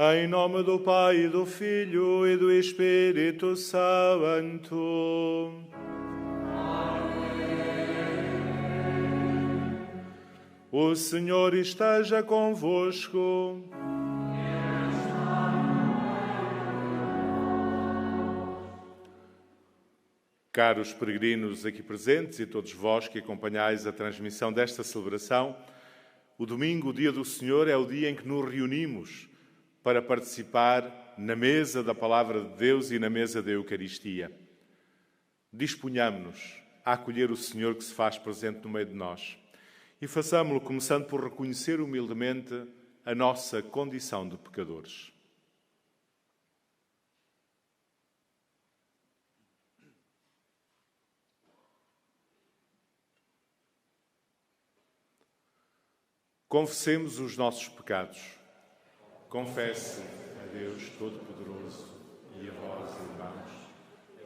Em nome do Pai, do Filho e do Espírito Santo. O Senhor esteja convosco. Caros peregrinos aqui presentes e todos vós que acompanhais a transmissão desta celebração, o domingo, o dia do Senhor, é o dia em que nos reunimos para participar na mesa da Palavra de Deus e na mesa da Eucaristia. Disponhamo-nos a acolher o Senhor que se faz presente no meio de nós e façamo-lo começando por reconhecer humildemente a nossa condição de pecadores. Confessemos os nossos pecados. Confesse a Deus Todo-Poderoso e a vós, irmãos,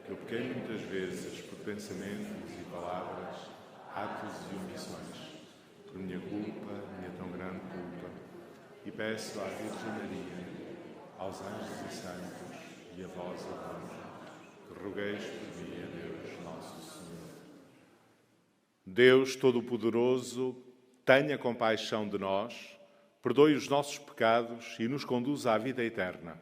que eu pequei muitas vezes por pensamentos e palavras, atos e omissões, por minha culpa, minha tão grande culpa, e peço à Virgem Maria, aos anjos e santos e a vós, irmãos, que rogueis por mim a Deus Nosso Senhor. Deus Todo-Poderoso, tenha compaixão de nós, perdoe os nossos pecados e nos conduza à vida eterna.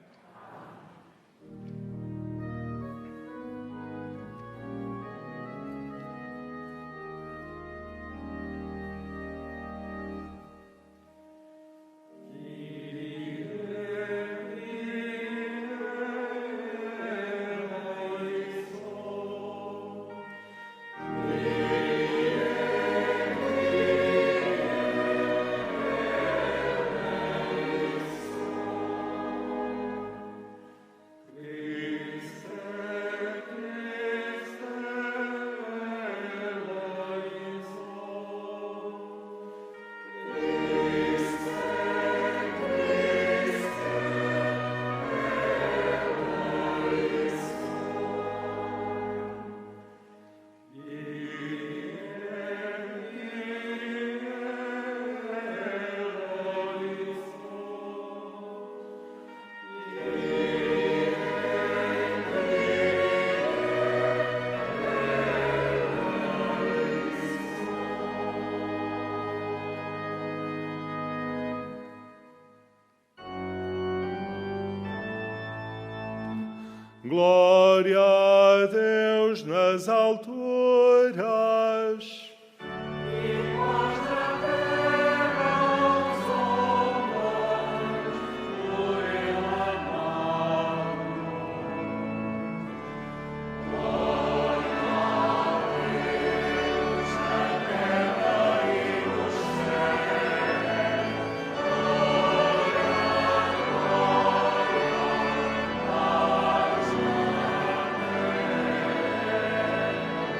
Glória a Deus nas alturas. E paz na terra aos homens, por Ele amado. Glória a Deus na terra e nos céus. Glória, glória.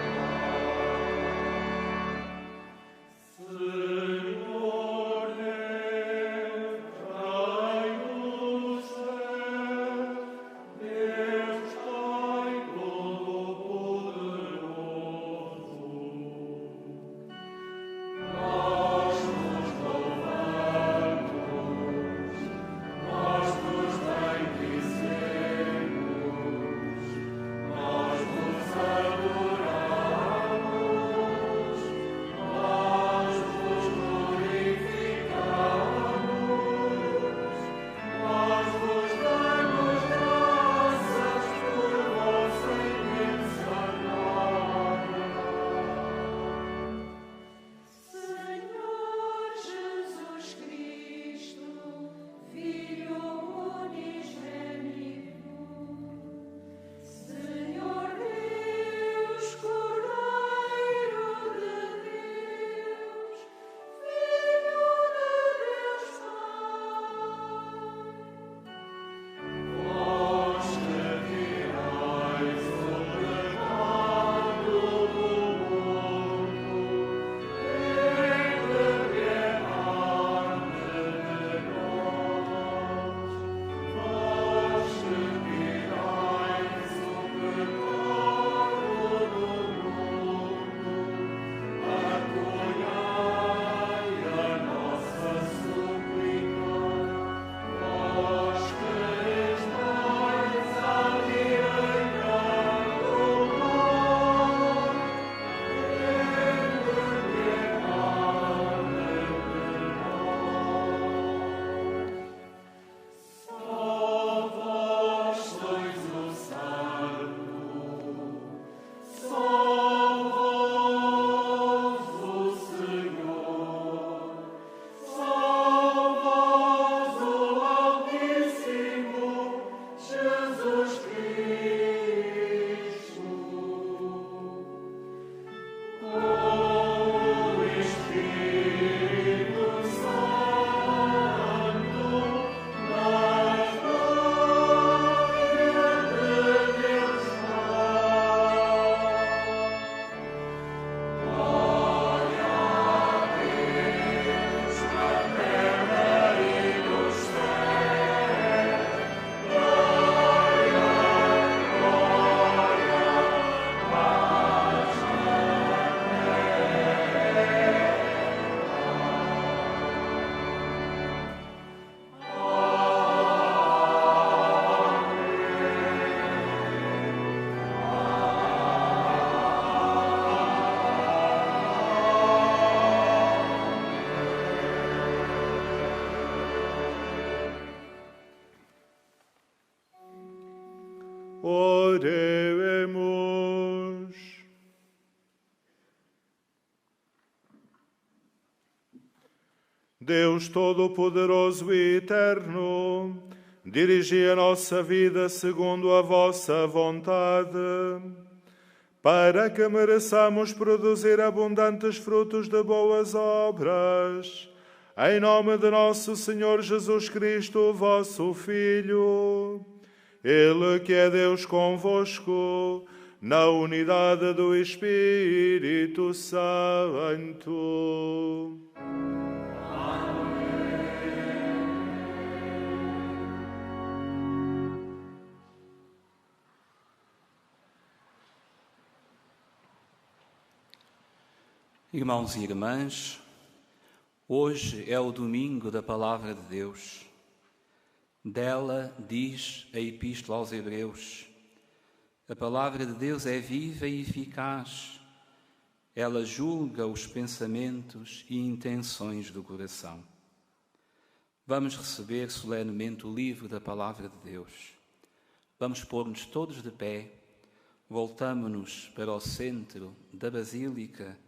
Oremos. Deus Todo-Poderoso e Eterno, dirigi a nossa vida segundo a vossa vontade, para que mereçamos produzir abundantes frutos de boas obras, em nome de nosso Senhor Jesus Cristo, vosso Filho, Ele que é Deus convosco, na unidade do Espírito Santo. Irmãos e irmãs, hoje é o domingo da Palavra de Deus. Dela diz a Epístola aos Hebreus: a Palavra de Deus é viva e eficaz. Ela julga os pensamentos e intenções do coração. Vamos receber solenemente o livro da Palavra de Deus. Vamos pôr-nos todos de pé, voltamo-nos para o centro da Basílica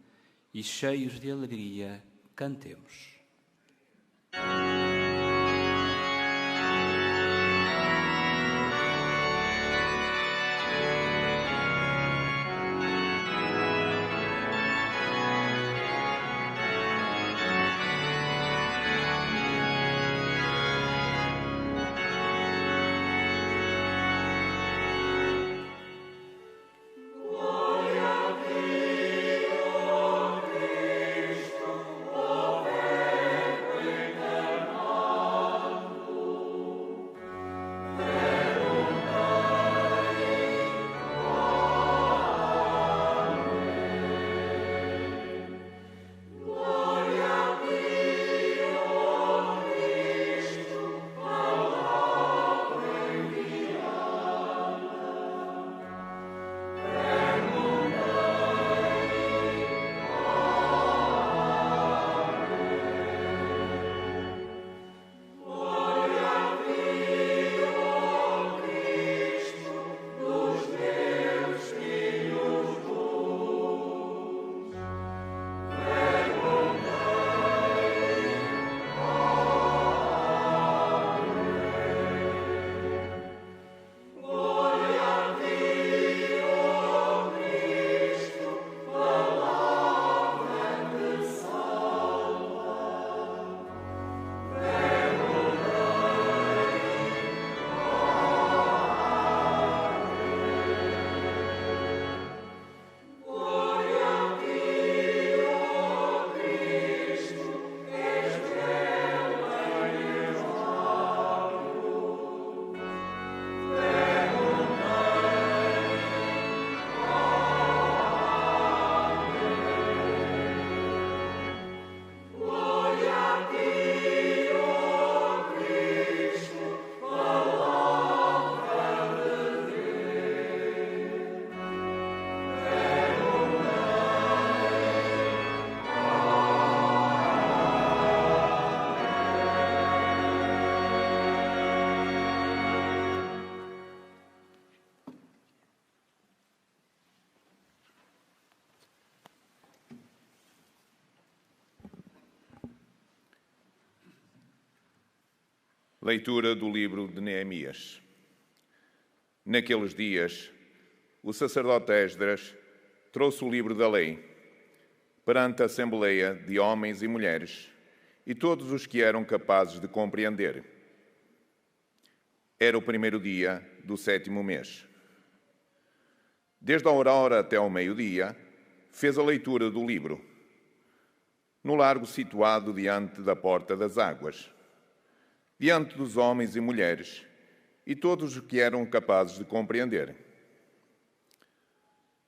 e, cheios de alegria, cantemos. Leitura do livro de Neemias. Naqueles dias, o sacerdote Esdras trouxe o livro da lei perante a assembleia de homens e mulheres e todos os que eram capazes de compreender. Era o primeiro dia do 7º mês. Desde a aurora até ao meio-dia, fez a leitura do livro, no largo situado diante da porta das águas, diante dos homens e mulheres e todos os que eram capazes de compreender.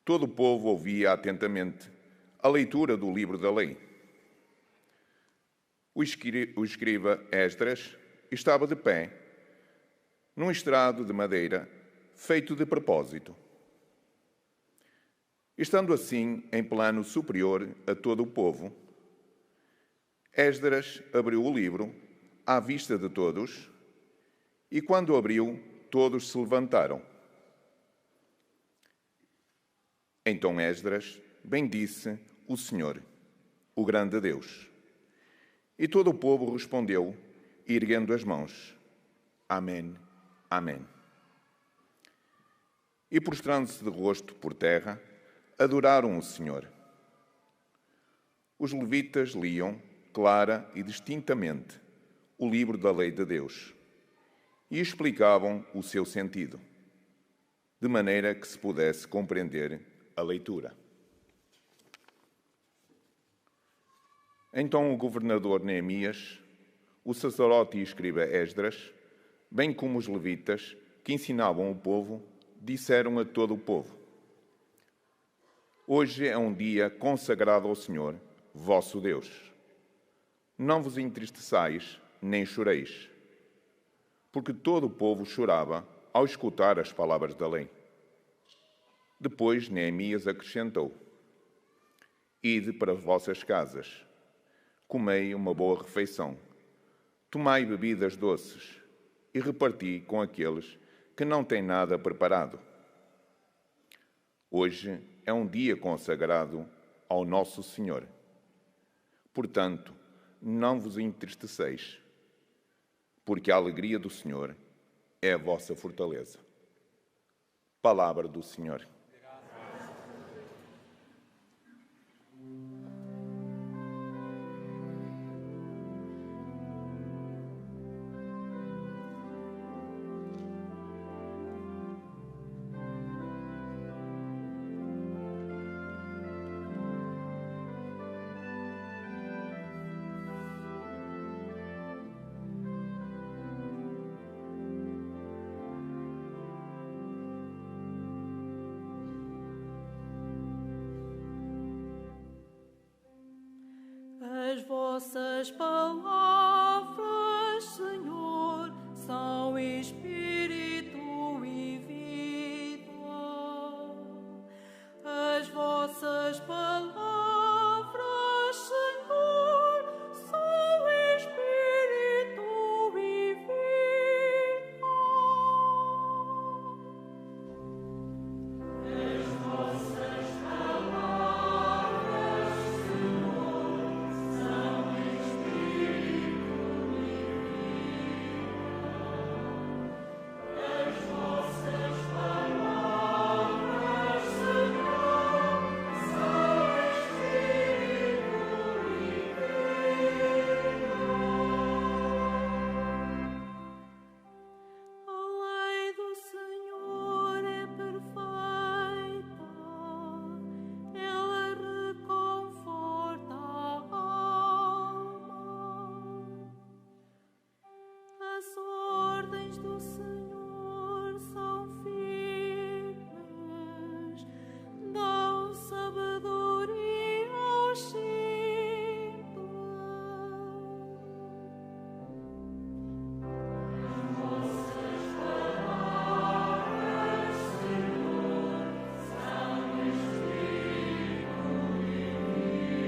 Todo o povo ouvia atentamente a leitura do livro da lei. O escriba Esdras estava de pé, num estrado de madeira feito de propósito. Estando assim em plano superior a todo o povo, Esdras abriu o livro à vista de todos, e quando abriu, todos se levantaram. Então Esdras bendisse o Senhor, o grande Deus. E todo o povo respondeu, erguendo as mãos: Amém, Amém. E prostrando-se de rosto por terra, adoraram o Senhor. Os levitas liam, clara e distintamente, o livro da lei de Deus e explicavam o seu sentido, de maneira que se pudesse compreender a leitura. Então o governador Neemias, o sacerdote e escriba Esdras, bem como os levitas que ensinavam o povo, disseram a todo o povo: Hoje é um dia consagrado ao Senhor, vosso Deus. Não vos entristeçais, nem choreis. Porque todo o povo chorava ao escutar as palavras da lei. Depois Neemias acrescentou: Ide para as vossas casas, comei uma boa refeição, tomai bebidas doces e reparti com aqueles que não têm nada preparado. Hoje é um dia consagrado ao nosso Senhor. Portanto, não vos entristeceis, porque a alegria do Senhor é a vossa fortaleza. Palavra do Senhor. As vossas palavras, Senhor, são espírito e vida. As vossas palavras, Senhor, são espírito e vida. As vossas palavras, Senhor, são espírito e vida. As vossas palavras, Senhor, são espírito e vida. A lei do Senhor é perfeita, ela reconforta a alma. As ordens do Senhor são firmes, dão sabedoria aos simples. As vossas palavras, Senhor, são espírito e vida.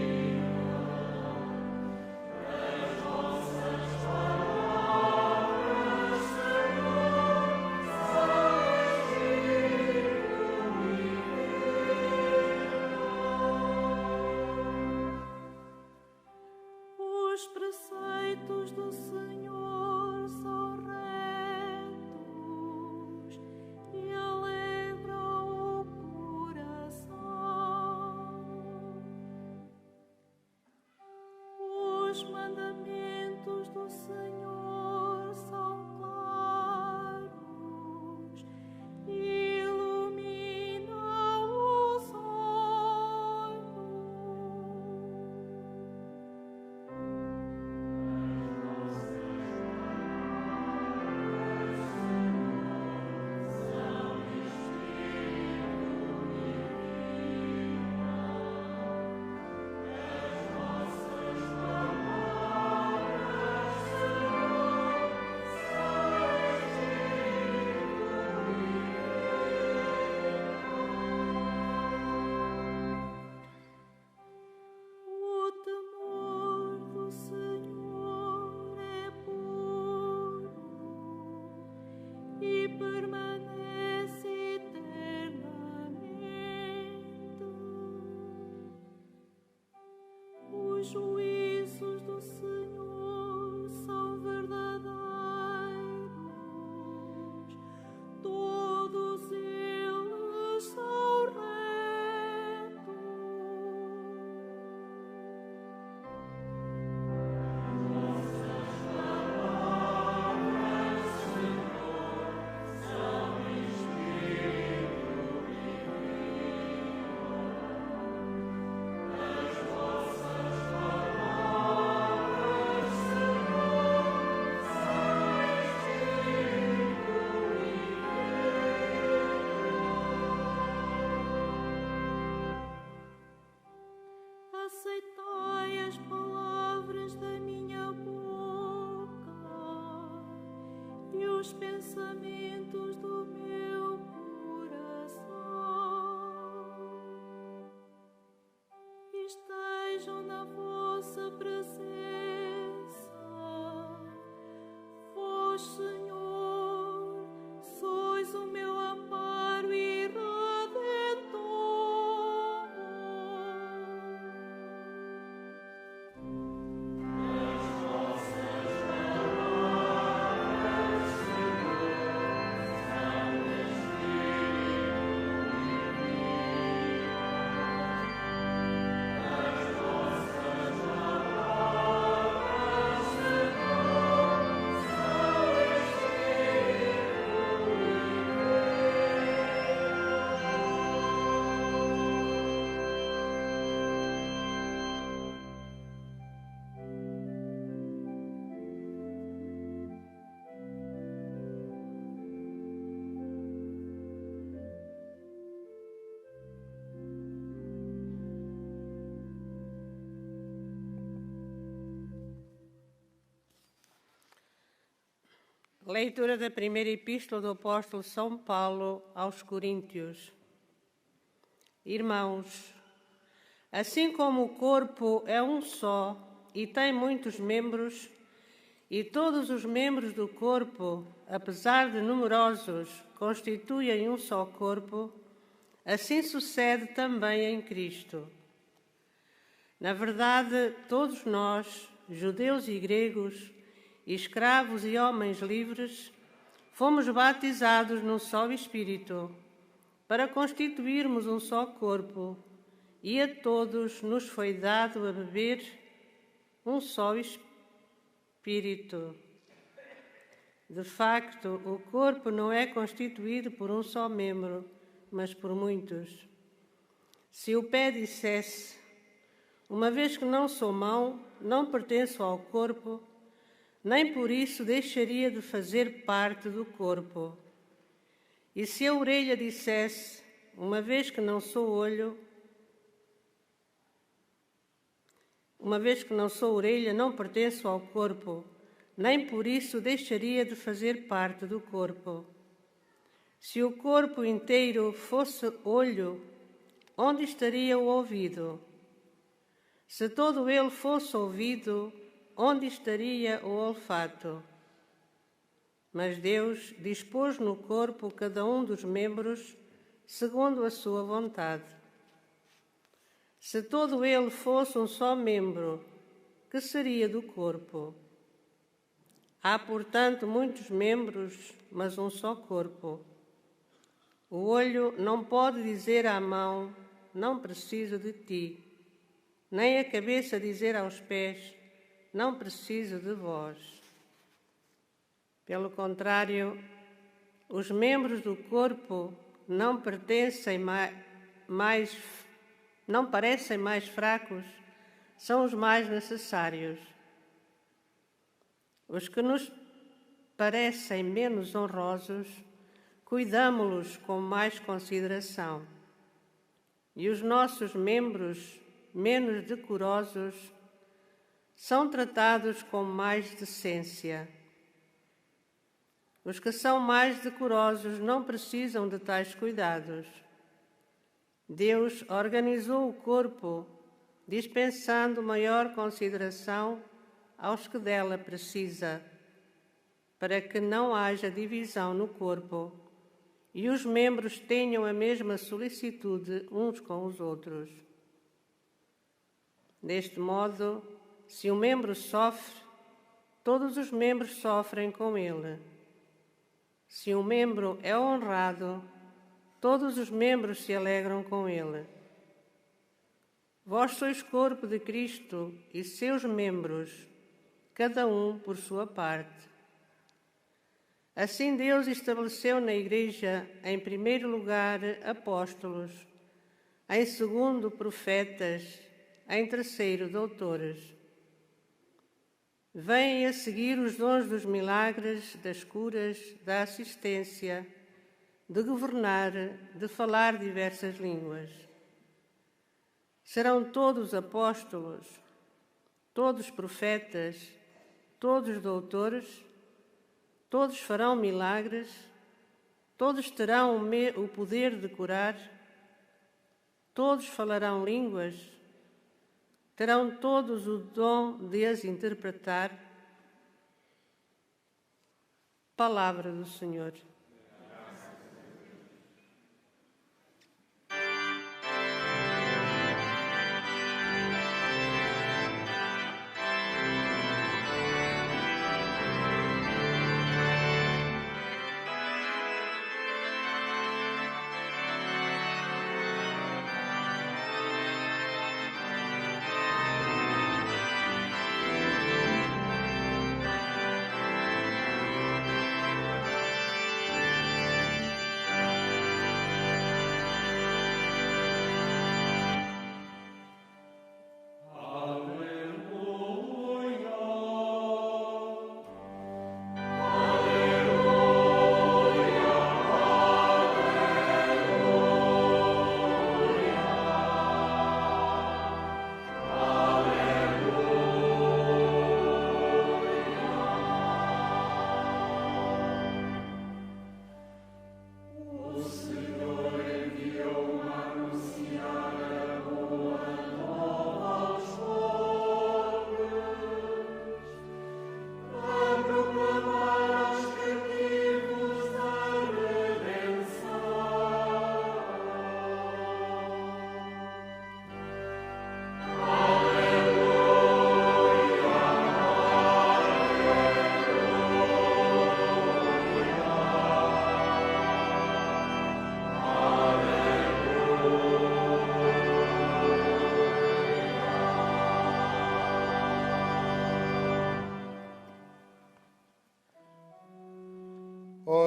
As vossas palavras, Senhor, são espírito e vida. Os preceitos do Senhor são retos e alegram o coração. Os mandamentos do Senhor são claros e iluminam os olhos. As vossas palavras, Os juízos do Senhor são verdadeiros, todos eles são retos. Vossas palavras, Senhor, são espírito e vida. As vossas palavras, Senhor, são espírito e vida. Aceitai as palavras da minha boca e os pensamentos do meu coração estejam na vossa presença. Vós, Senhor, sois o meu amparo e redentor. Leitura da primeira epístola do apóstolo São Paulo aos Coríntios. Irmãos, assim como o corpo é um só e tem muitos membros, e todos os membros do corpo, apesar de numerosos, constituem um só corpo, assim sucede também em Cristo. Na verdade, todos nós, judeus e gregos, escravos e homens livres, fomos batizados num só Espírito, para constituirmos um só corpo, e a todos nos foi dado a beber um só Espírito. De facto, o corpo não é constituído por um só membro, mas por muitos. Se o pé dissesse, uma vez que não sou mão, não pertenço ao corpo, nem por isso deixaria de fazer parte do corpo. E se a orelha dissesse, uma vez que não sou olho, uma vez que não sou orelha, não pertenço ao corpo, nem por isso deixaria de fazer parte do corpo. Se o corpo inteiro fosse olho, onde estaria o ouvido? Se todo ele fosse ouvido, onde estaria o olfato? Mas Deus dispôs no corpo cada um dos membros segundo a sua vontade. Se todo ele fosse um só membro, que seria do corpo? Há, portanto, muitos membros, mas um só corpo. O olho não pode dizer à mão, não preciso de ti, nem a cabeça dizer aos pés, não preciso de vós. Pelo contrário, os membros do corpo não parecem mais fracos, são os mais necessários. Os que nos parecem menos honrosos, cuidamo-los com mais consideração. E os nossos membros menos decorosos são tratados com mais decência. Os que são mais decorosos não precisam de tais cuidados. Deus organizou o corpo, dispensando maior consideração aos que dela precisa, para que não haja divisão no corpo e os membros tenham a mesma solicitude uns com os outros. Deste modo, se um membro sofre, todos os membros sofrem com ele. Se um membro é honrado, todos os membros se alegram com ele. Vós sois corpo de Cristo e seus membros, cada um por sua parte. Assim Deus estabeleceu na Igreja, em primeiro lugar, apóstolos, em segundo, profetas, em terceiro, doutores. Vêm a seguir os dons dos milagres, das curas, da assistência, de governar, de falar diversas línguas. Serão todos apóstolos, todos profetas, todos doutores, todos farão milagres, todos terão o poder de curar, todos falarão línguas, terão todos o dom de as interpretar. Palavra do Senhor.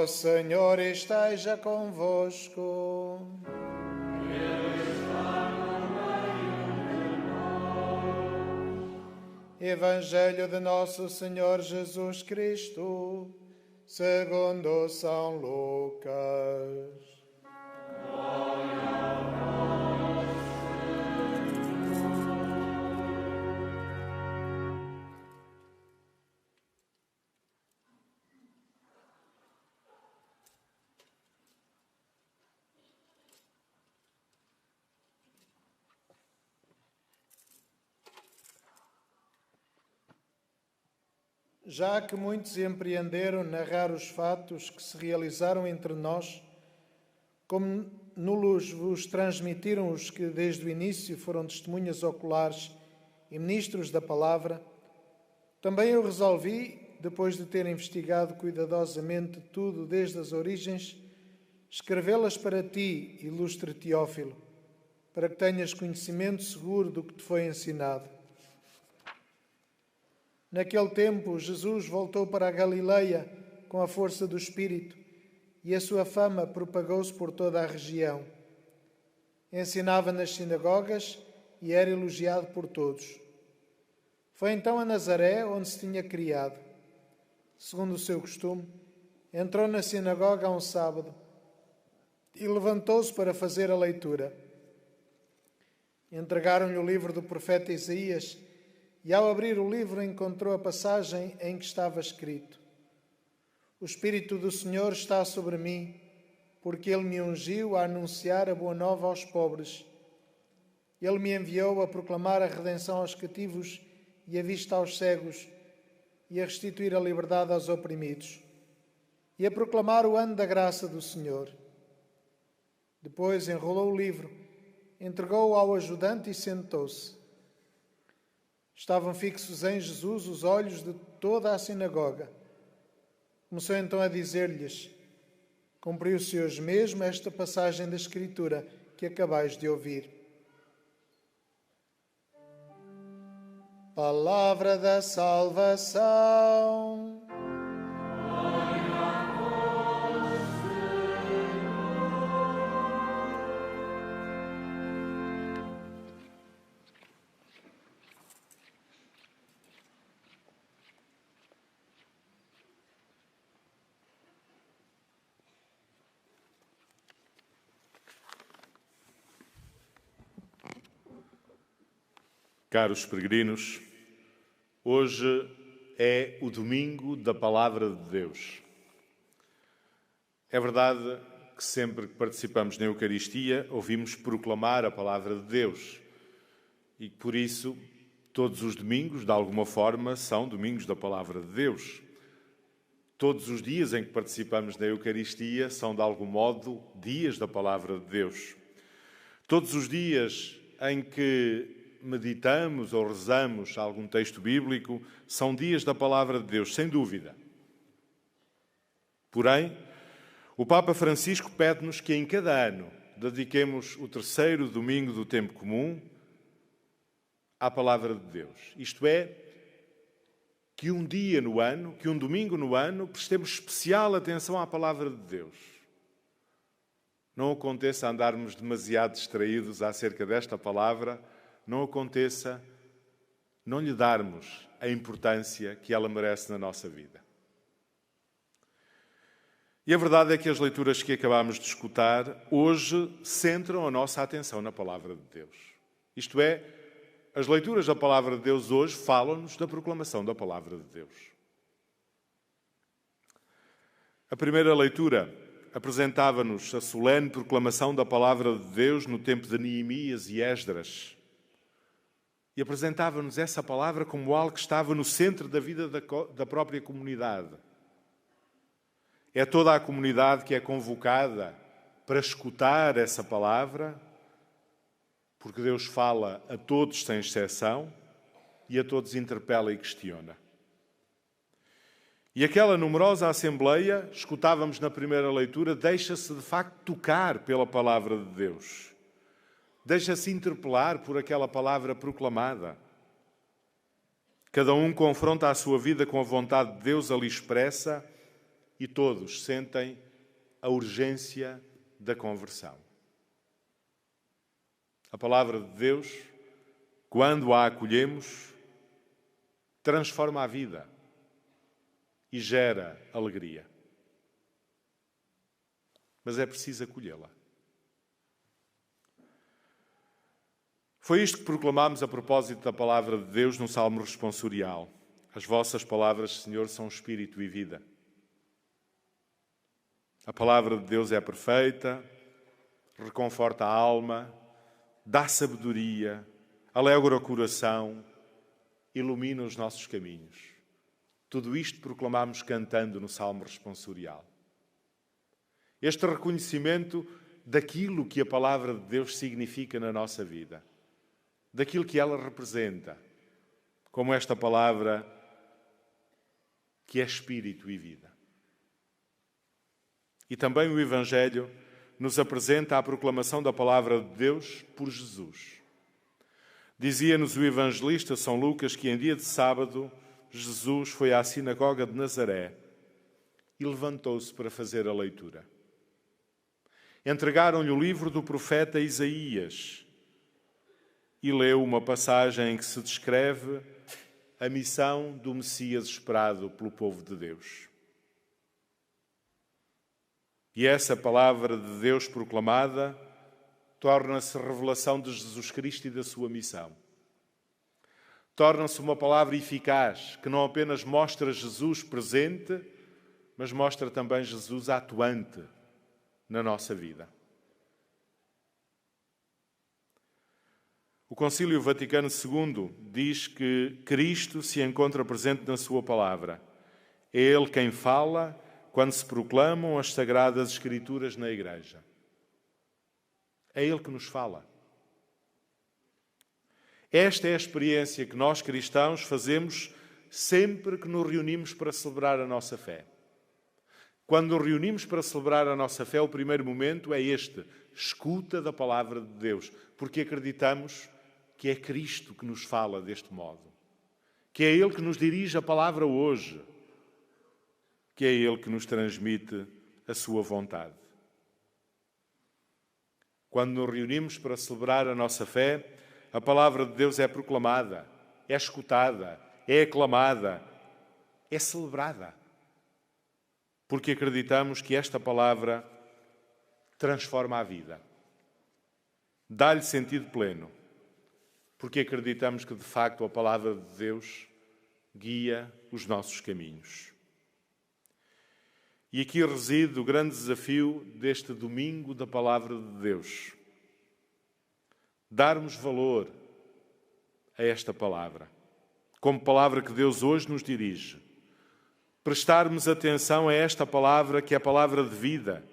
O Senhor esteja convosco. Evangelho de Nosso Senhor Jesus Cristo, segundo São Lucas. Já que muitos empreenderam narrar os fatos que se realizaram entre nós, como nulos vos transmitiram os que desde o início foram testemunhas oculares e ministros da palavra, também eu resolvi, depois de ter investigado cuidadosamente tudo desde as origens, escrevê-las para ti, ilustre Teófilo, para que tenhas conhecimento seguro do que te foi ensinado. Naquele tempo, Jesus voltou para a Galileia com a força do Espírito e a sua fama propagou-se por toda a região. Ensinava nas sinagogas e era elogiado por todos. Foi então a Nazaré, onde se tinha criado. Segundo o seu costume, entrou na sinagoga um sábado e levantou-se para fazer a leitura. Entregaram-lhe o livro do profeta Isaías e, ao abrir o livro, encontrou a passagem em que estava escrito: O Espírito do Senhor está sobre mim, porque Ele me ungiu a anunciar a boa nova aos pobres. Ele me enviou a proclamar a redenção aos cativos e a vista aos cegos, e a restituir a liberdade aos oprimidos, e a proclamar o ano da graça do Senhor. Depois enrolou o livro, entregou-o ao ajudante e sentou-se. Estavam fixos em Jesus os olhos de toda a sinagoga. Começou então a dizer-lhes: cumpriu-se hoje mesmo esta passagem da Escritura que acabais de ouvir. Palavra da salvação. Caros peregrinos, hoje é o domingo da Palavra de Deus. É verdade que sempre que participamos na Eucaristia ouvimos proclamar a Palavra de Deus e que por isso todos os domingos, de alguma forma, são domingos da Palavra de Deus. Todos os dias em que participamos na Eucaristia são, de algum modo, dias da Palavra de Deus. Todos os dias em que meditamos ou rezamos algum texto bíblico, são dias da Palavra de Deus, sem dúvida. Porém, o Papa Francisco pede-nos que em cada ano dediquemos o terceiro domingo do tempo comum à Palavra de Deus. Isto é, que um dia no ano, que um domingo no ano, prestemos especial atenção à Palavra de Deus. Não aconteça andarmos demasiado distraídos acerca desta palavra, não aconteça não lhe darmos a importância que ela merece na nossa vida. E a verdade é que as leituras que acabámos de escutar hoje centram a nossa atenção na Palavra de Deus. Isto é, as leituras da Palavra de Deus hoje falam-nos da proclamação da Palavra de Deus. A primeira leitura apresentava-nos a solene proclamação da Palavra de Deus no tempo de Neemias e Esdras. E apresentava-nos essa palavra como algo que estava no centro da vida da própria comunidade. É toda a comunidade que é convocada para escutar essa palavra, porque Deus fala a todos sem exceção e a todos interpela e questiona. E aquela numerosa assembleia, escutávamos na primeira leitura, deixa-se de facto tocar pela palavra de Deus. Deixa-se interpelar por aquela palavra proclamada. Cada um confronta a sua vida com a vontade de Deus ali expressa e todos sentem a urgência da conversão. A palavra de Deus, quando a acolhemos, transforma a vida e gera alegria. Mas é preciso acolhê-la. Foi isto que proclamámos a propósito da palavra de Deus no Salmo responsorial. As vossas palavras, Senhor, são espírito e vida. A palavra de Deus é perfeita, reconforta a alma, dá sabedoria, alegra o coração, ilumina os nossos caminhos. Tudo isto proclamámos cantando no Salmo responsorial. Este reconhecimento daquilo que a palavra de Deus significa na nossa vida, daquilo que ela representa, como esta palavra que é espírito e vida. E também o Evangelho nos apresenta a proclamação da palavra de Deus por Jesus. Dizia-nos o evangelista São Lucas que em dia de sábado Jesus foi à sinagoga de Nazaré e levantou-se para fazer a leitura. Entregaram-lhe o livro do profeta Isaías e leu uma passagem em que se descreve a missão do Messias esperado pelo povo de Deus. E essa palavra de Deus proclamada torna-se revelação de Jesus Cristo e da sua missão. Torna-se uma palavra eficaz, que não apenas mostra Jesus presente, mas mostra também Jesus atuante na nossa vida. O Concílio Vaticano II diz que Cristo se encontra presente na sua palavra. É Ele quem fala quando se proclamam as Sagradas Escrituras na Igreja. É Ele que nos fala. Esta é a experiência que nós cristãos fazemos sempre que nos reunimos para celebrar a nossa fé. Quando nos reunimos para celebrar a nossa fé, o primeiro momento é este: escuta da palavra de Deus, porque acreditamos que é Cristo que nos fala deste modo, que é Ele que nos dirige a palavra hoje, que é Ele que nos transmite a sua vontade. Quando nos reunimos para celebrar a nossa fé, a palavra de Deus é proclamada, é escutada, é aclamada, é celebrada. Porque acreditamos que esta palavra transforma a vida, dá-lhe sentido pleno. Porque acreditamos que, de facto, a palavra de Deus guia os nossos caminhos. E aqui reside o grande desafio deste domingo da palavra de Deus. Darmos valor a esta palavra, como palavra que Deus hoje nos dirige. Prestarmos atenção a esta palavra, que é a palavra de vida,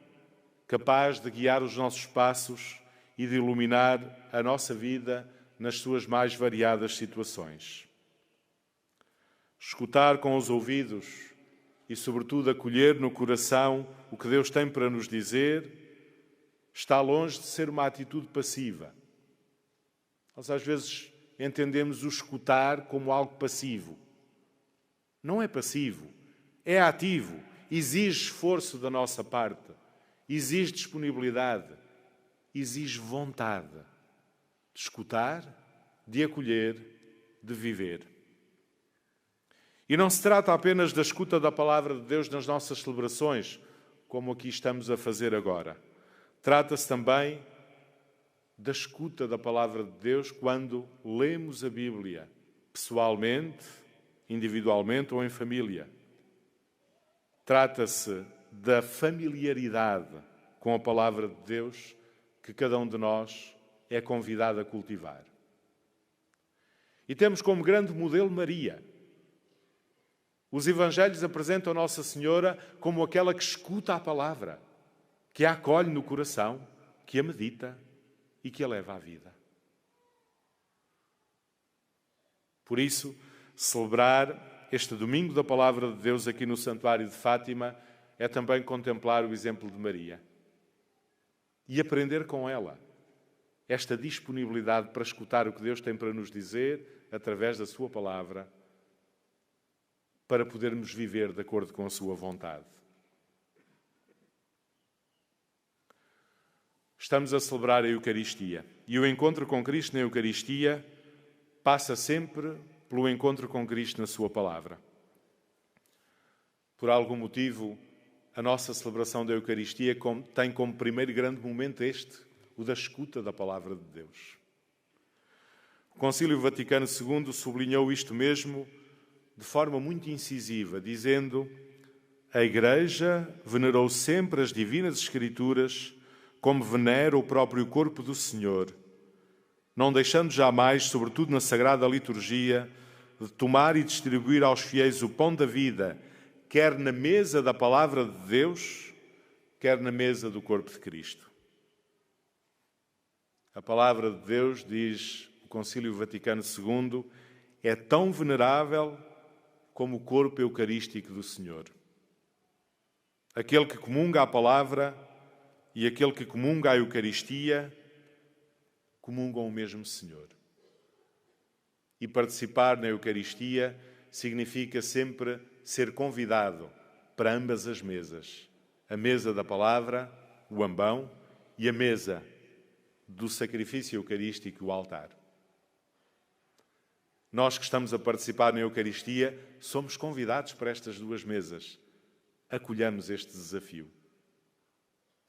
capaz de guiar os nossos passos e de iluminar a nossa vida nas suas mais variadas situações. Escutar com os ouvidos e, sobretudo, acolher no coração o que Deus tem para nos dizer, está longe de ser uma atitude passiva. Nós, às vezes, entendemos o escutar como algo passivo. Não é passivo, é ativo, exige esforço da nossa parte, exige disponibilidade, exige vontade de escutar, de acolher, de viver. E não se trata apenas da escuta da palavra de Deus nas nossas celebrações, como aqui estamos a fazer agora. Trata-se também da escuta da palavra de Deus quando lemos a Bíblia, pessoalmente, individualmente ou em família. Trata-se da familiaridade com a palavra de Deus que cada um de nós é convidado a cultivar. E temos como grande modelo Maria. Os Evangelhos apresentam Nossa Senhora como aquela que escuta a palavra, que a acolhe no coração, que a medita e que a leva à vida. Por isso, celebrar este domingo da Palavra de Deus aqui no Santuário de Fátima é também contemplar o exemplo de Maria e aprender com ela esta disponibilidade para escutar o que Deus tem para nos dizer através da sua palavra, para podermos viver de acordo com a sua vontade. Estamos a celebrar a Eucaristia e o encontro com Cristo na Eucaristia passa sempre pelo encontro com Cristo na sua palavra. Por algum motivo, a nossa celebração da Eucaristia tem como primeiro grande momento o da escuta da palavra de Deus. O Concílio Vaticano II sublinhou isto mesmo de forma muito incisiva, dizendo: a Igreja venerou sempre as divinas Escrituras como venera o próprio corpo do Senhor, não deixando jamais, sobretudo na Sagrada Liturgia, de tomar e distribuir aos fiéis o pão da vida, quer na mesa da palavra de Deus, quer na mesa do corpo de Cristo. A palavra de Deus, diz o Concílio Vaticano II, é tão venerável como o corpo eucarístico do Senhor. Aquele que comunga a palavra e aquele que comunga a Eucaristia comungam o mesmo Senhor. E participar na Eucaristia significa sempre ser convidado para ambas as mesas. A mesa da palavra, o ambão, e a mesa do sacrifício eucarístico, o altar. Nós que estamos a participar na Eucaristia somos convidados para estas duas mesas. Acolhamos este desafio.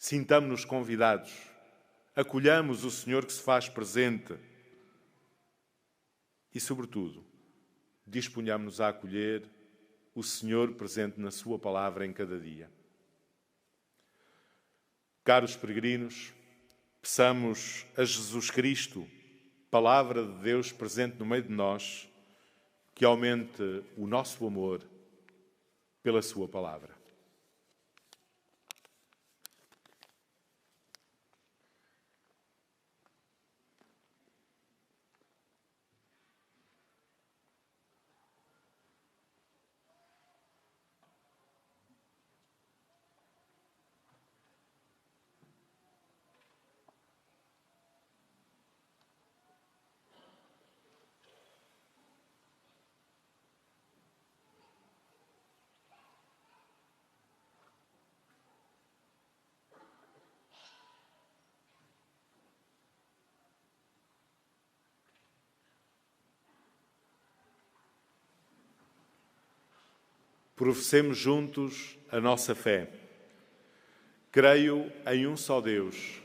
Sintamo-nos convidados. Acolhamos o Senhor que se faz presente. E, sobretudo, disponhamos-nos a acolher o Senhor presente na sua palavra em cada dia. Caros peregrinos, peçamos a Jesus Cristo, Palavra de Deus presente no meio de nós, que aumente o nosso amor pela sua palavra. Professemos juntos a nossa fé. Creio em um só Deus,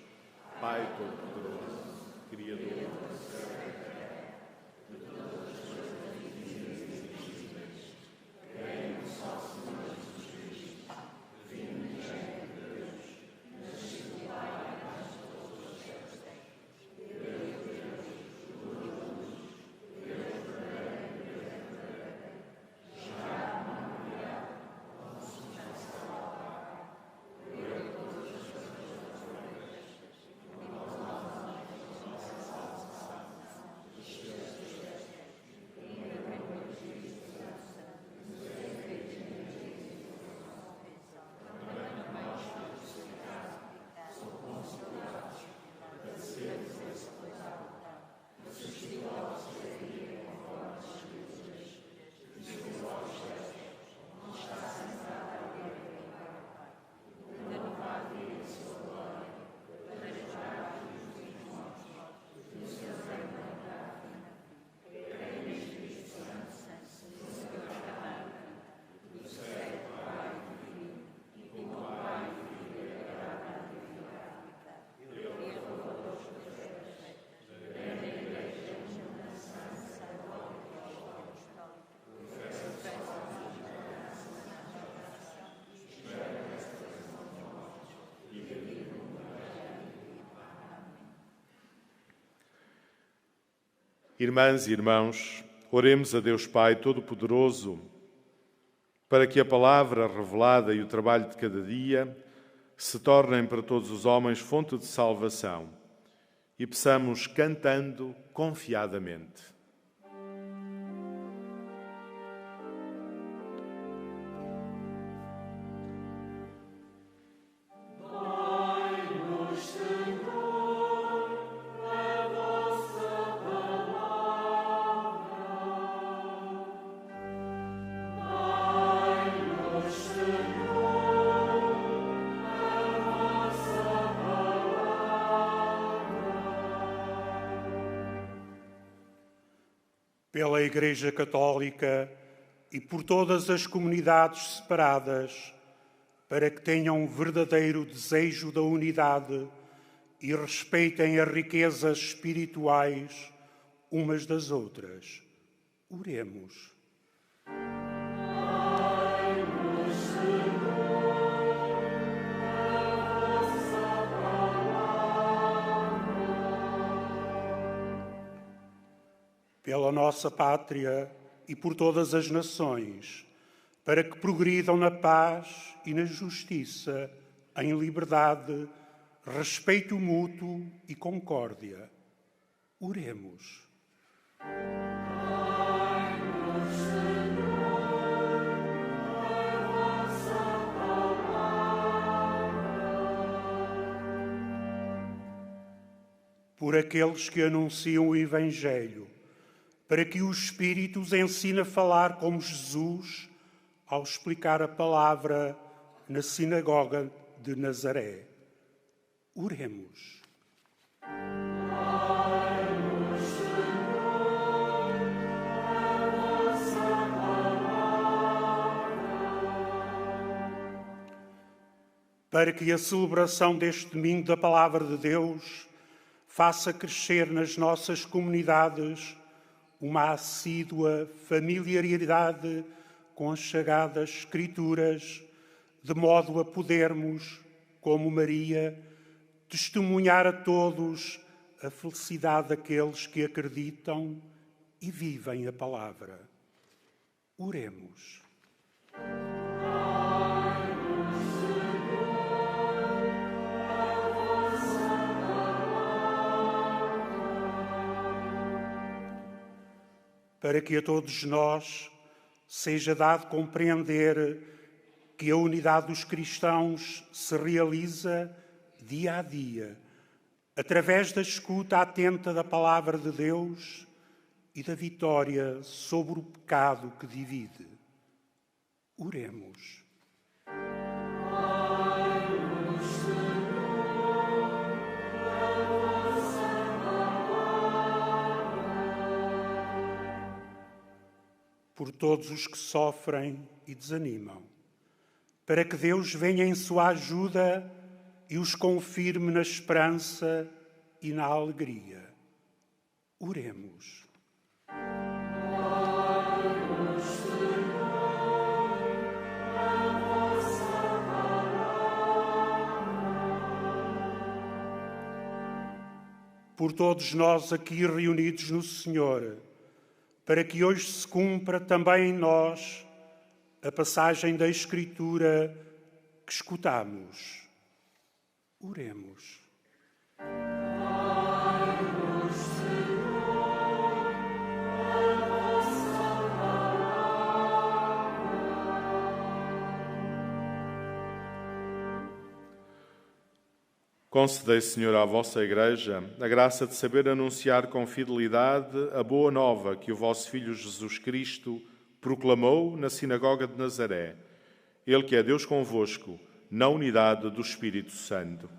Pai Todo-Poderoso, Criador. Irmãs e irmãos, oremos a Deus Pai Todo-Poderoso para que a palavra revelada e o trabalho de cada dia se tornem para todos os homens fonte de salvação e peçamos cantando confiadamente. Pela Igreja Católica e por todas as comunidades separadas, para que tenham um verdadeiro desejo da unidade e respeitem as riquezas espirituais umas das outras. Oremos. Pela nossa pátria e por todas as nações, para que progridam na paz e na justiça, em liberdade, respeito mútuo e concórdia. Oremos. Por aqueles que anunciam o Evangelho, para que o Espírito os ensine a falar como Jesus ao explicar a palavra na sinagoga de Nazaré. Oremos. Para que a celebração deste domingo da Palavra de Deus faça crescer nas nossas comunidades uma assídua familiaridade com as sagradas Escrituras, de modo a podermos, como Maria, testemunhar a todos a felicidade daqueles que acreditam e vivem a palavra. Oremos. Para que a todos nós seja dado compreender que a unidade dos cristãos se realiza dia a dia, através da escuta atenta da palavra de Deus e da vitória sobre o pecado que divide. Oremos. por todos os que sofrem e desanimam, para que Deus venha em sua ajuda e os confirme na esperança e na alegria. Oremos. Por todos nós aqui reunidos no Senhor, para que hoje se cumpra também em nós a passagem da Escritura que escutamos. Oremos. Concedei, Senhor, à vossa Igreja a graça de saber anunciar com fidelidade a boa nova que o vosso Filho Jesus Cristo proclamou na sinagoga de Nazaré. Ele que é Deus convosco, na unidade do Espírito Santo.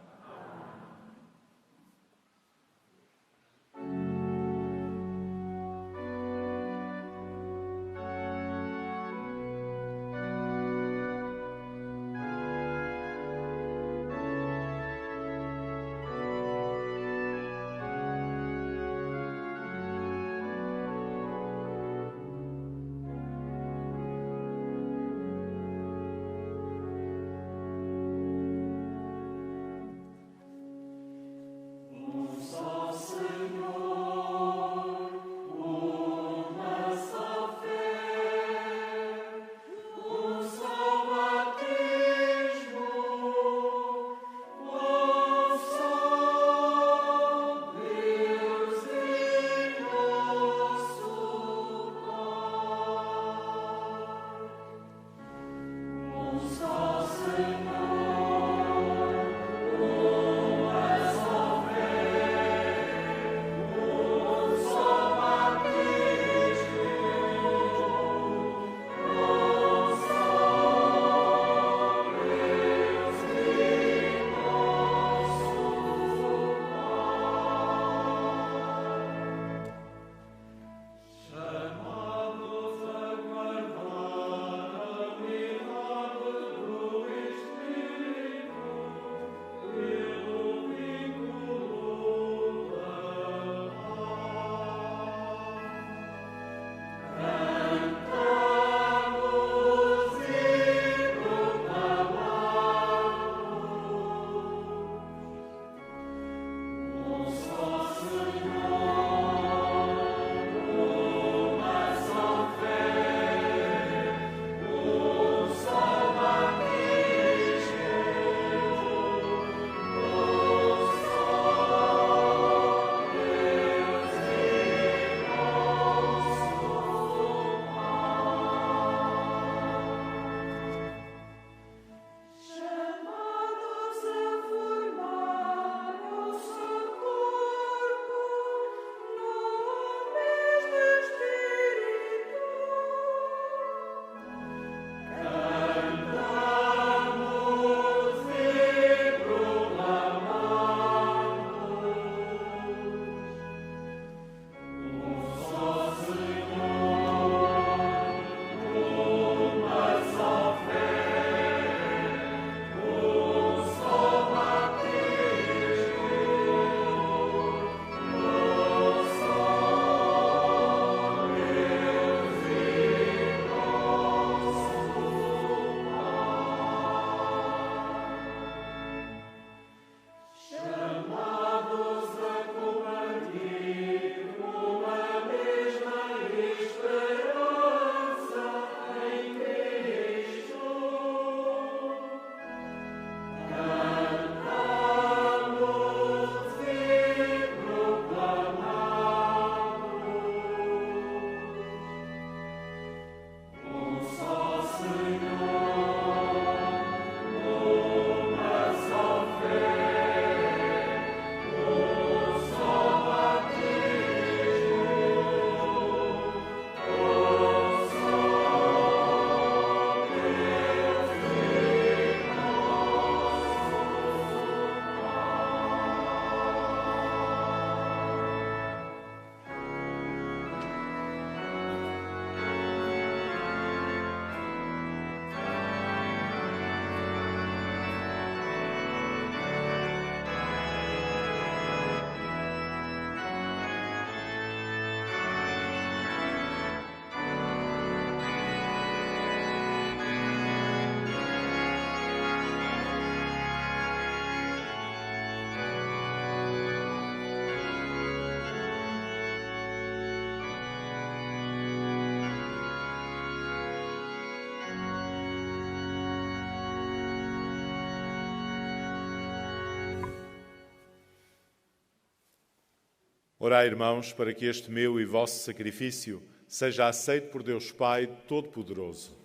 Orai, irmãos, para que este meu e vosso sacrifício seja aceito por Deus Pai Todo-Poderoso.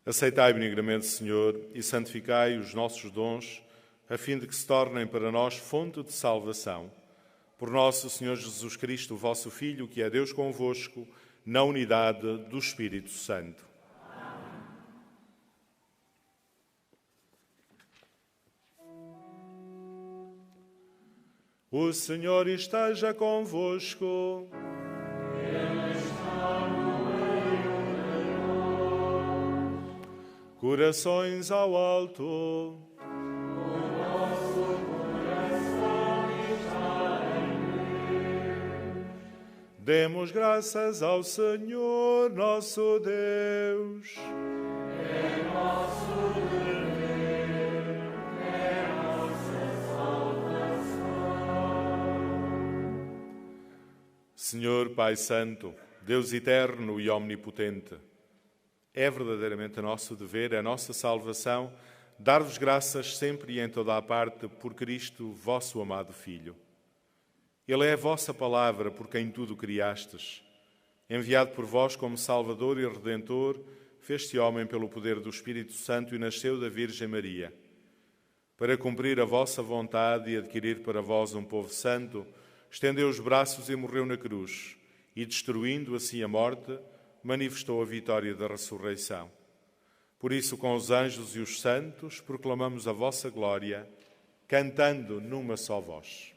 Aceitai benignamente, Senhor, e santificai os nossos dons, a fim de que se tornem para nós fonte de salvação. Por nosso Senhor Jesus Cristo, vosso Filho, que é Deus convosco, na unidade do Espírito Santo. Amém. O Senhor esteja convosco. Ele está no meio de nós. Corações ao alto. Demos graças ao Senhor, nosso Deus. É nosso dever, é nossa salvação. Senhor Pai Santo, Deus eterno e omnipotente, é verdadeiramente nosso dever, é nossa salvação, dar-vos graças sempre e em toda a parte por Cristo, vosso amado Filho. Ele é a vossa palavra por quem tudo criastes. Enviado por vós como Salvador e Redentor, fez-se homem pelo poder do Espírito Santo e nasceu da Virgem Maria. Para cumprir a vossa vontade e adquirir para vós um povo santo, estendeu os braços e morreu na cruz, e destruindo assim a morte, manifestou a vitória da ressurreição. Por isso, com os anjos e os santos, proclamamos a vossa glória, cantando numa só voz.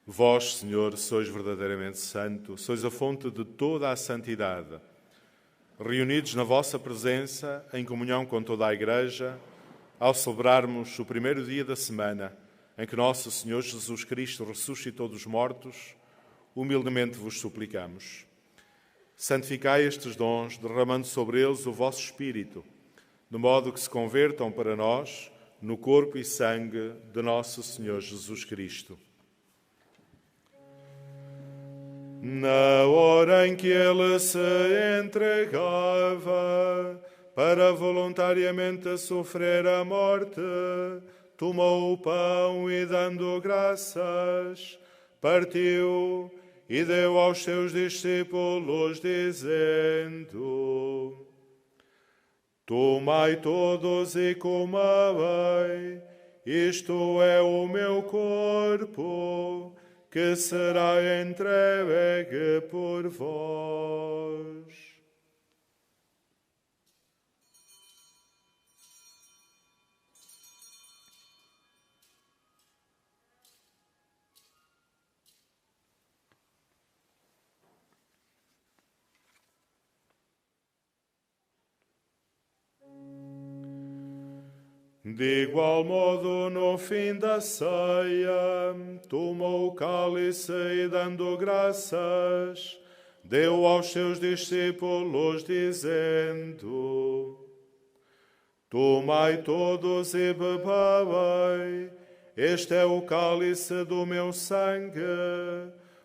Vós, Senhor, sois verdadeiramente santo, sois a fonte de toda a santidade. Reunidos na vossa presença, em comunhão com toda a Igreja, ao celebrarmos o primeiro dia da semana em que nosso Senhor Jesus Cristo ressuscitou dos mortos, humildemente vos suplicamos. Santificai estes dons, derramando sobre eles o vosso Espírito, de modo que se convertam para nós no corpo e sangue de nosso Senhor Jesus Cristo. Na hora em que ele se entregava para voluntariamente sofrer a morte, tomou o pão e, dando graças, partiu e deu aos seus discípulos, dizendo: Tomai todos e comei, isto é o meu corpo, que será entregue por vós. De igual modo, no fim da ceia, tomou o cálice e, dando graças, deu aos seus discípulos, dizendo: Tomai todos e bebei, este é o cálice do meu sangue,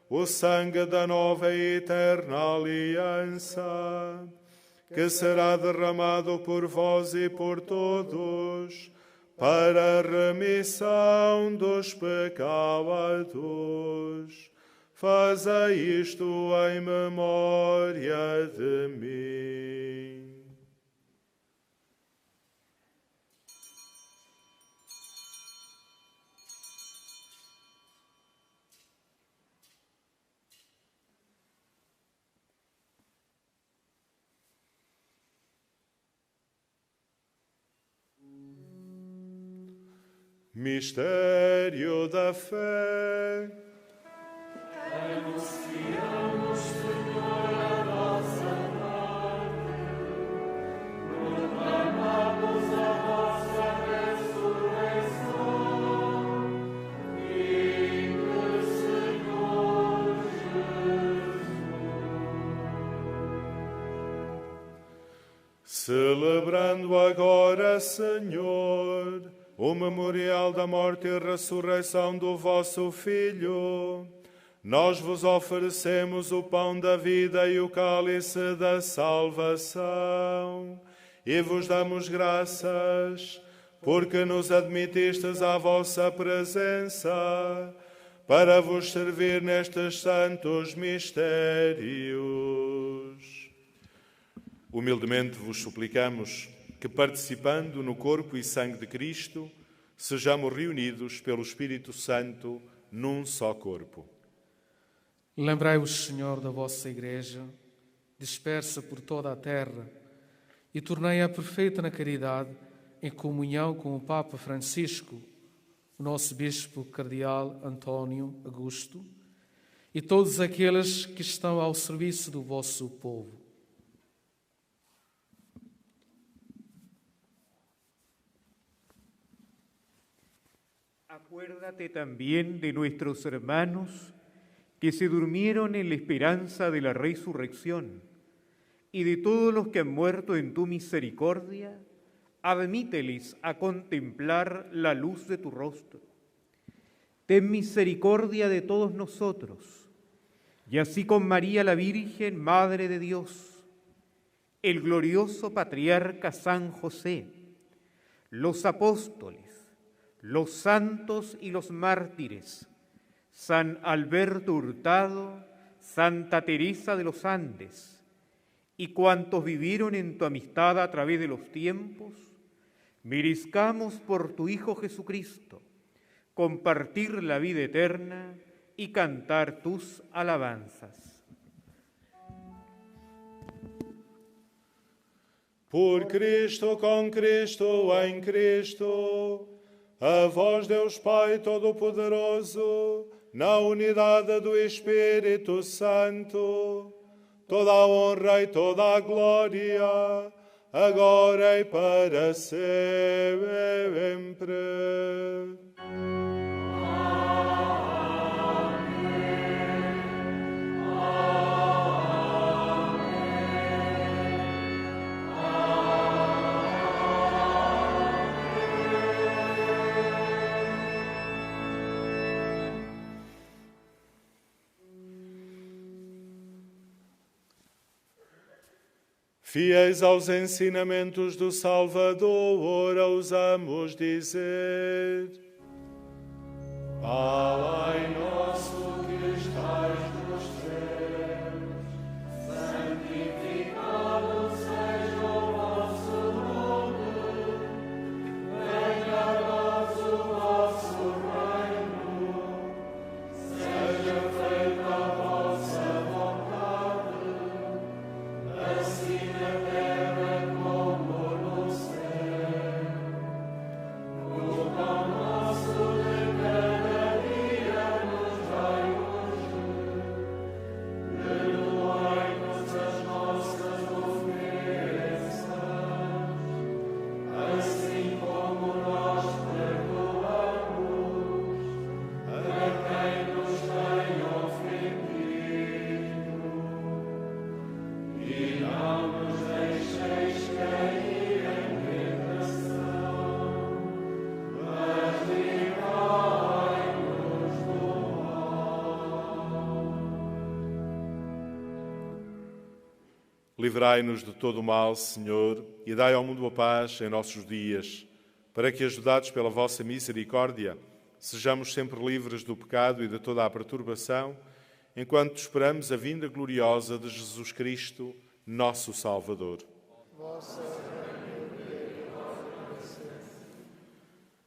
o sangue da nova e eterna aliança, que será derramado por vós e por todos, para a remissão dos pecados. Fazei isto em memória de mim. Mistério da fé. Anunciamos, Senhor, a vossa morte, proclamamos a vossa ressurreição, vindo, Senhor Jesus. Celebrando agora, Senhor, o memorial da morte e ressurreição do vosso Filho, nós vos oferecemos o pão da vida e o cálice da salvação, e vos damos graças, porque nos admitistes à vossa presença, para vos servir nestes santos mistérios. Humildemente vos suplicamos que, participando no corpo e sangue de Cristo, sejamos reunidos pelo Espírito Santo num só corpo. Lembrai-vos, Senhor, da vossa Igreja, dispersa por toda a terra, e tornei-a perfeita na caridade, em comunhão com o Papa Francisco, o nosso Bispo Cardeal António Augusto, e todos aqueles que estão ao serviço do vosso povo. Acuérdate también de nuestros hermanos que se durmieron en la esperanza de la resurrección, y de todos los que han muerto en tu misericordia, admíteles a contemplar la luz de tu rostro. Ten misericordia de todos nosotros, y así con María la Virgen, Madre de Dios, el glorioso patriarca San José, los apóstoles, los santos y los mártires, San Alberto Hurtado, Santa Teresa de los Andes, y cuantos vivieron en tu amistad a través de los tiempos, merezcamos por tu Hijo Jesucristo compartir la vida eterna y cantar tus alabanzas. Por Cristo, com Cristo, em Cristo, a vós, Deus Pai Todo-Poderoso, na unidade do Espírito Santo, toda a honra e toda a glória, agora e para sempre. Fiéis aos ensinamentos do Salvador, ousamos dizer: Pai nosso que estais nos céus, santificado seja o vosso nome, venha a nós o vosso reino, seja feita a vossa vontade, assim na terra como no céu. O pão nosso de cada dia nos Livrai-nos de todo o mal, Senhor, e dai ao mundo a paz em nossos dias, para que, ajudados pela vossa misericórdia, sejamos sempre livres do pecado e de toda a perturbação, enquanto esperamos a vinda gloriosa de Jesus Cristo, nosso Salvador.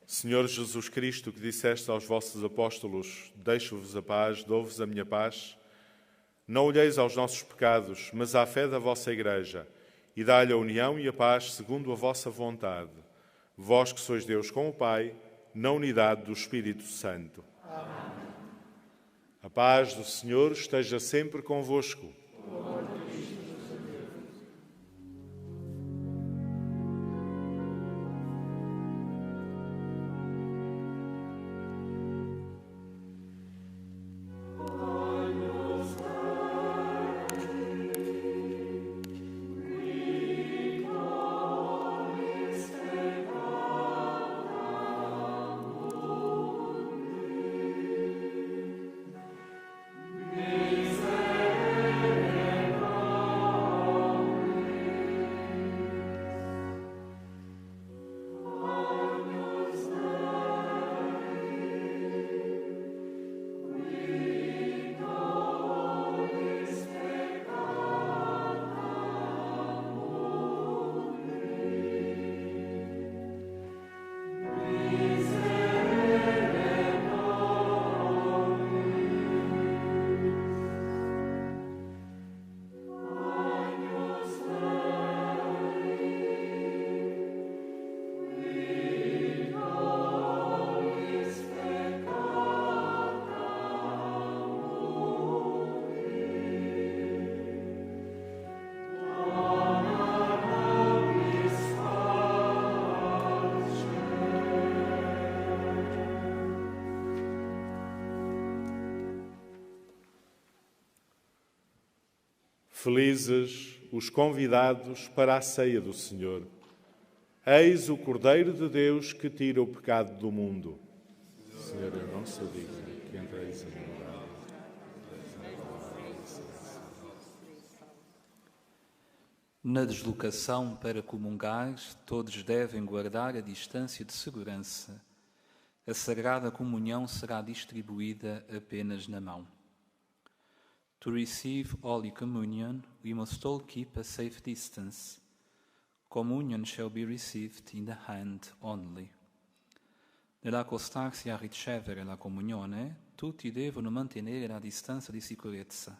Senhor Jesus Cristo, que disseste aos vossos apóstolos: deixo-vos a paz, dou-vos a minha paz, não olheis aos nossos pecados, mas à fé da vossa Igreja, e dai-lhe a união e a paz segundo a vossa vontade. Vós que sois Deus com o Pai, na unidade do Espírito Santo. Amém. A paz do Senhor esteja sempre convosco. Felizes os convidados para a ceia do Senhor. Eis o Cordeiro de Deus que tira o pecado do mundo. Senhor, eu não sou digno que entreis em minha morada. Na deslocação para comungar, todos devem guardar a distância de segurança. A Sagrada Comunhão será distribuída apenas na mão. To receive Holy Communion, we must all keep a safe distance. Communion shall be received in the hand only. Nell'accostarsi a ricevere la comunione, tutti devono mantenere la distanza di sicurezza.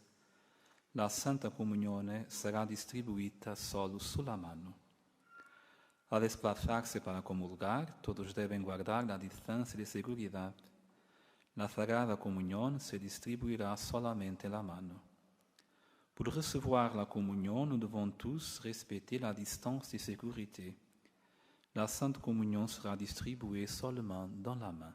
La Santa Comunione sarà distribuita solo sulla mano. Al desplazarse para comulgar, todos deben guardar la distancia de seguridad. La Sagrada Comunión se distribuirá solamente la mano. Pour recevoir la communion, nous devons tous respecter la distance de sécurité. La Sainte Communion sera distribuée seulement dans la main.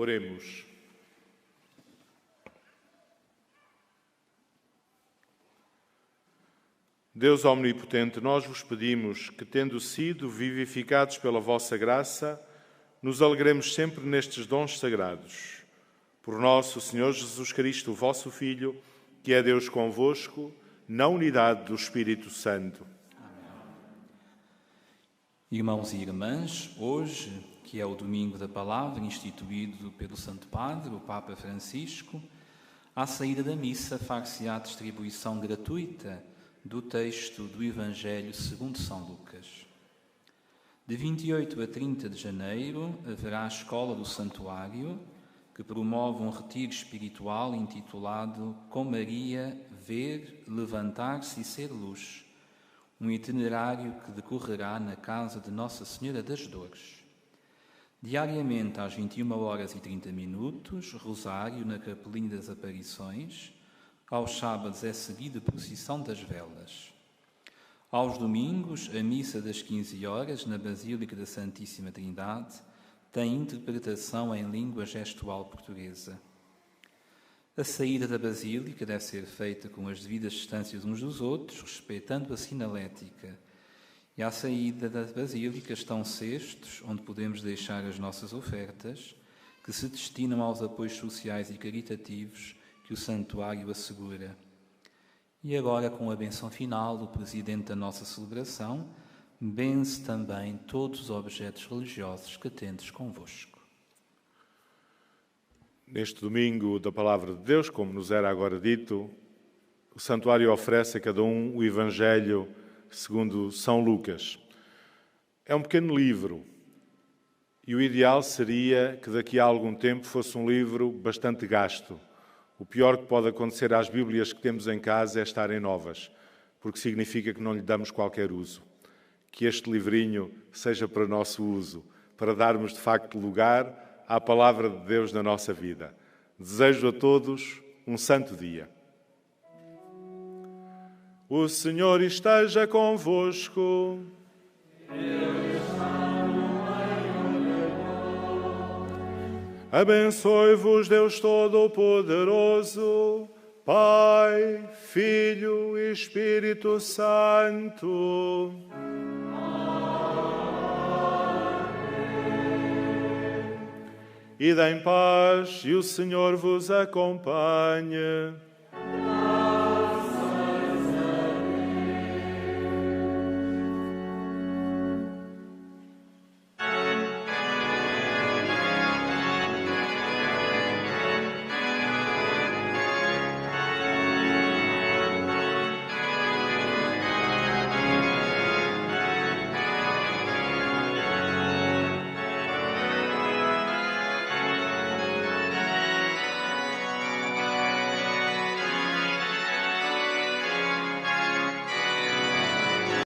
Oremos. Deus omnipotente, nós vos pedimos que, tendo sido vivificados pela vossa graça, nos alegremos sempre nestes dons sagrados. Por nosso Senhor Jesus Cristo, vosso Filho, que é Deus convosco, na unidade do Espírito Santo. Irmãos e irmãs, hoje, que é o Domingo da Palavra, instituído pelo Santo Padre, o Papa Francisco, à saída da missa far-se-á a distribuição gratuita do texto do Evangelho segundo São Lucas. De 28 a 30 de janeiro haverá a Escola do Santuário, que promove um retiro espiritual intitulado Com Maria, Ver, Levantar-se e Ser Luz, um itinerário que decorrerá na casa de Nossa Senhora das Dores. Diariamente, às 21h30, rosário na Capelinha das Aparições. Aos sábados é seguida a procissão das velas. Aos domingos, a missa das 15 horas na Basílica da Santíssima Trindade tem interpretação em língua gestual portuguesa. A saída da Basílica deve ser feita com as devidas distâncias uns dos outros, respeitando a sinalética. E à saída da Basílica estão cestos, onde podemos deixar as nossas ofertas, que se destinam aos apoios sociais e caritativos que o santuário assegura. E agora, com a benção final do presidente da nossa celebração, benze também todos os objetos religiosos que tendes convosco. Neste domingo da Palavra de Deus, como nos era agora dito, o santuário oferece a cada um o Evangelho segundo São Lucas. É um pequeno livro e o ideal seria que daqui a algum tempo fosse um livro bastante gasto. O pior que pode acontecer às Bíblias que temos em casa é estarem novas, porque significa que não lhe damos qualquer uso. Que este livrinho seja para nosso uso, para darmos de facto lugar à Palavra de Deus na nossa vida. Desejo a todos um santo dia. O Senhor esteja convosco. Abençoe-vos Deus Todo-Poderoso, Pai, Filho e Espírito Santo. Ide em paz e o Senhor vos acompanhe.